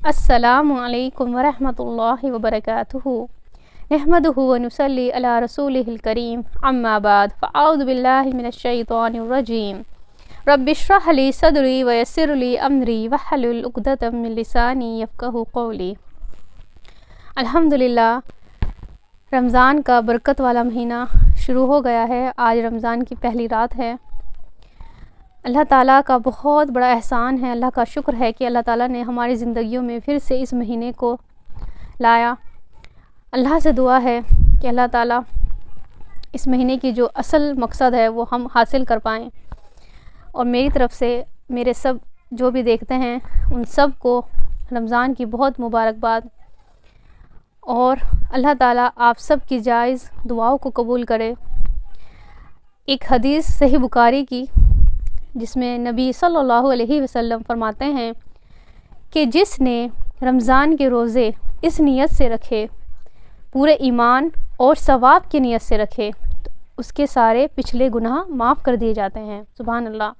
السلام علیکم ورحمۃ اللہ وبرکاتہ نحمدہ ونصلی علی رسولہ الکریم اما بعد فاعوذ باللہ من الشیطان الرجیم رب اشرح لی صدری ویسر لی امری واحلل عقدۃ من لسانی یفقہوا قولی۔ الحمدللہ، رمضان کا برکت والا مہینہ شروع ہو گیا ہے۔ آج رمضان کی پہلی رات ہے۔ اللہ تعالیٰ کا بہت بڑا احسان ہے، اللہ کا شکر ہے کہ اللہ تعالیٰ نے ہماری زندگیوں میں پھر سے اس مہینے کو لایا۔ اللہ سے دعا ہے کہ اللہ تعالیٰ اس مہینے کی جو اصل مقصد ہے وہ ہم حاصل کر پائیں، اور میری طرف سے میرے سب جو بھی دیکھتے ہیں ان سب کو رمضان کی بہت مبارکباد، اور اللہ تعالیٰ آپ سب کی جائز دعاؤں کو قبول کرے۔ ایک حدیث صحیح بخاری کی، جس میں نبی صلی اللہ علیہ وسلم فرماتے ہیں کہ جس نے رمضان کے روزے اس نیت سے رکھے، پورے ایمان اور ثواب کی نیت سے رکھے، تو اس کے سارے پچھلے گناہ معاف کر دیے جاتے ہیں۔ سبحان اللہ۔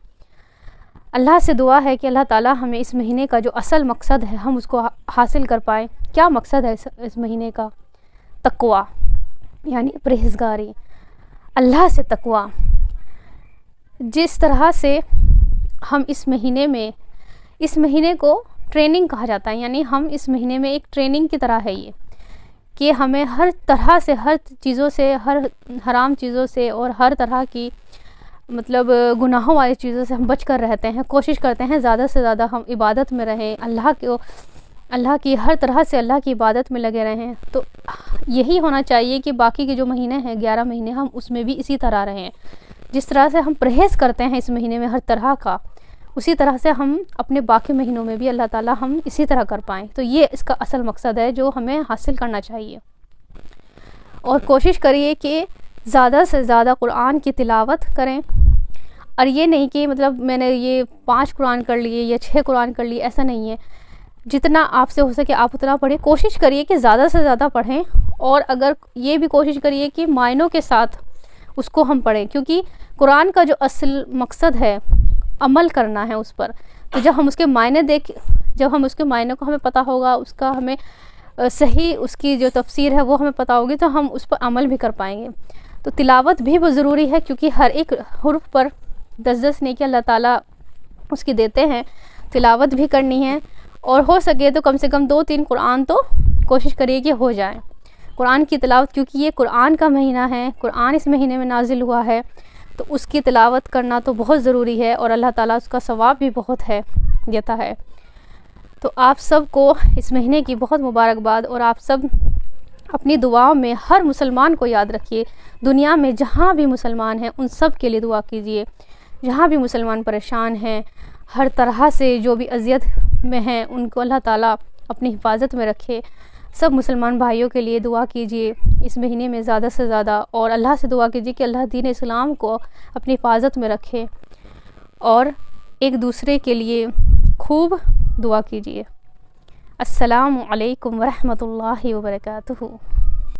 اللہ سے دعا ہے کہ اللہ تعالیٰ ہمیں اس مہینے کا جو اصل مقصد ہے ہم اس کو حاصل کر پائیں۔ کیا مقصد ہے اس مہینے کا؟ تقوی، یعنی پرہیزگاری، اللہ سے تقوی۔ جس طرح سے ہم اس مہینے کو ٹریننگ کہا جاتا ہے، یعنی ہم اس مہینے میں ایک ٹریننگ کی طرح ہے یہ، کہ ہمیں ہر طرح سے، ہر چیزوں سے، ہر حرام چیزوں سے اور ہر طرح کی گناہوں والی چیزوں سے ہم بچ کر رہتے ہیں۔ کوشش کرتے ہیں زیادہ سے زیادہ ہم عبادت میں رہیں، اللہ کی ہر طرح سے اللہ کی عبادت میں لگے رہیں۔ تو یہی ہونا چاہیے کہ باقی کے جو مہینے ہیں، 11 مہینے، ہم اس میں بھی اسی طرح رہیں۔ جس طرح سے ہم پرہیز کرتے ہیں اس مہینے میں ہر طرح کا، اسی طرح سے ہم اپنے باقی مہینوں میں بھی اللہ تعالیٰ ہم اسی طرح کر پائیں۔ تو یہ اس کا اصل مقصد ہے جو ہمیں حاصل کرنا چاہیے۔ اور کوشش کریے کہ زیادہ سے زیادہ قرآن کی تلاوت کریں، اور یہ نہیں کہ میں نے یہ 5 قرآن کر لیے یا 6 قرآن کر لیے، ایسا نہیں ہے۔ جتنا آپ سے ہو سکے آپ اتنا پڑھیں۔ کوشش کریے کہ زیادہ سے زیادہ پڑھیں، اور اگر یہ بھی کوشش کریے کہ معنوں کے ساتھ اس کو ہم پڑھیں، کیونکہ قرآن کا جو اصل مقصد ہے عمل کرنا ہے اس پر۔ تو جب ہم اس کے معنی کو ہمیں پتہ ہوگا، اس کا ہمیں صحیح اس کی جو تفسیر ہے وہ ہمیں پتہ ہوگی، تو ہم اس پر عمل بھی کر پائیں گے۔ تو تلاوت بھی بہت ضروری ہے، کیونکہ ہر ایک حرف پر 10 نیکی اللہ تعالیٰ اس کی دیتے ہیں۔ تلاوت بھی کرنی ہے، اور ہو سکے تو کم سے کم 2-3 قرآن تو کوشش کریے کہ ہو جائیں۔ قرآن کی تلاوت، کیونکہ یہ قرآن کا مہینہ ہے، قرآن اس مہینے میں نازل ہوا ہے، تو اس کی تلاوت کرنا تو بہت ضروری ہے، اور اللہ تعالیٰ اس کا ثواب بھی بہت دیتا ہے۔ تو آپ سب کو اس مہینے کی بہت مبارکباد، اور آپ سب اپنی دعاؤں میں ہر مسلمان کو یاد رکھیے۔ دنیا میں جہاں بھی مسلمان ہیں ان سب کے لیے دعا کیجیے، جہاں بھی مسلمان پریشان ہیں، ہر طرح سے جو بھی اذیت میں ہیں ان کو اللہ تعالیٰ اپنی حفاظت میں رکھے۔ سب مسلمان بھائیوں کے لیے دعا کیجیے اس مہینے میں زیادہ سے زیادہ، اور اللہ سے دعا کیجیے کہ اللہ دین اسلام کو اپنی حفاظت میں رکھے، اور ایک دوسرے کے لیے خوب دعا کیجیے۔ السلام علیکم ورحمۃ اللہ وبرکاتہ۔